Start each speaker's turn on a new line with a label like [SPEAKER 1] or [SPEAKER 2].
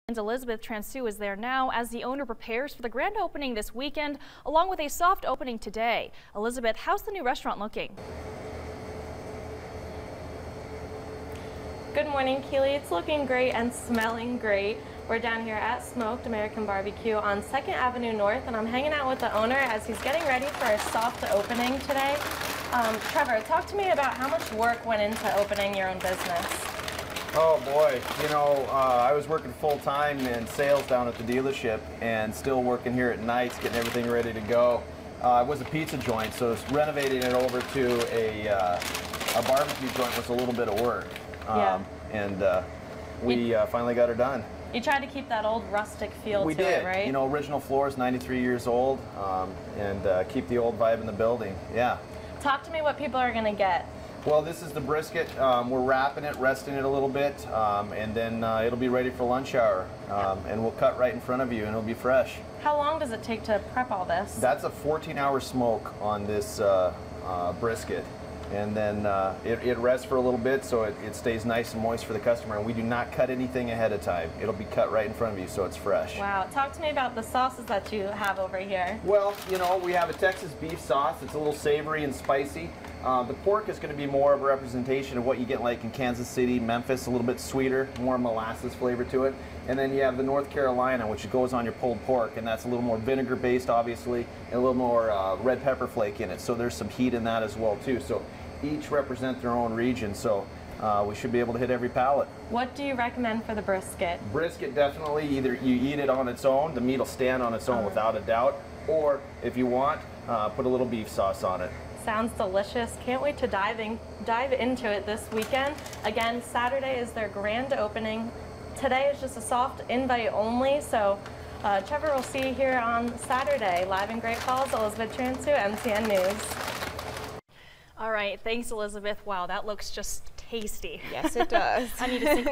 [SPEAKER 1] And Elizabeth Transu is there now as the owner prepares for the grand opening this weekend, along with a soft opening today. Elizabeth, how's the new restaurant looking?
[SPEAKER 2] Good morning, Keely. It's looking great and smelling great. We're down here at Smoked American BBQ on 2nd Avenue North, and I'm hanging out with the owner as he's getting ready for a soft opening today. Trevor, talk to me about how much work went into opening your own business.
[SPEAKER 3] Oh boy, you know, I was working full-time in sales down at the dealership and still working here at nights, getting everything ready to go. It was a pizza joint, so renovating it over to a barbecue joint was a little bit of work. We finally got her done.
[SPEAKER 2] You tried to keep that old rustic feel
[SPEAKER 3] We
[SPEAKER 2] to
[SPEAKER 3] did.
[SPEAKER 2] it, right?
[SPEAKER 3] You know, original floor is 93 years old, and keep the old vibe in the building. Yeah.
[SPEAKER 2] Talk to me what people are going to get.
[SPEAKER 3] Well, this is the brisket. We're wrapping it, resting it a little bit, and then it'll be ready for lunch hour. And we'll cut right in front of you, and it'll be fresh.
[SPEAKER 2] How long does it take to prep all this?
[SPEAKER 3] That's a 14-hour smoke on this brisket. And then it rests for a little bit so it stays nice and moist for the customer. And we do not cut anything ahead of time. It'll be cut right in front of you so it's fresh.
[SPEAKER 2] Wow. Talk to me about the sauces that you have over here.
[SPEAKER 3] Well, you know, we have a Texas beef sauce. It's a little savory and spicy. The pork is going to be more of a representation of what you get like in Kansas City, Memphis, a little bit sweeter, more molasses flavor to it. And then you have the North Carolina, which goes on your pulled pork, and that's a little more vinegar based, obviously, and a little more red pepper flake in it. So there's some heat in that as well, too. So each represent their own region, so we should be able to hit every palate.
[SPEAKER 2] What do you recommend for the brisket?
[SPEAKER 3] Brisket, definitely, either you eat it on its own, the meat will stand on its own without a doubt, or if you want, put a little beef sauce on it.
[SPEAKER 2] Sounds delicious. Can't wait to dive into it this weekend. Again, Saturday is their grand opening. Today is just a soft invite only, so Trevor will see you here on Saturday. Live in Great Falls, Elizabeth Transu, MTN News.
[SPEAKER 1] All right, thanks, Elizabeth. Wow, that looks just tasty.
[SPEAKER 4] Yes, it does.
[SPEAKER 1] I need to think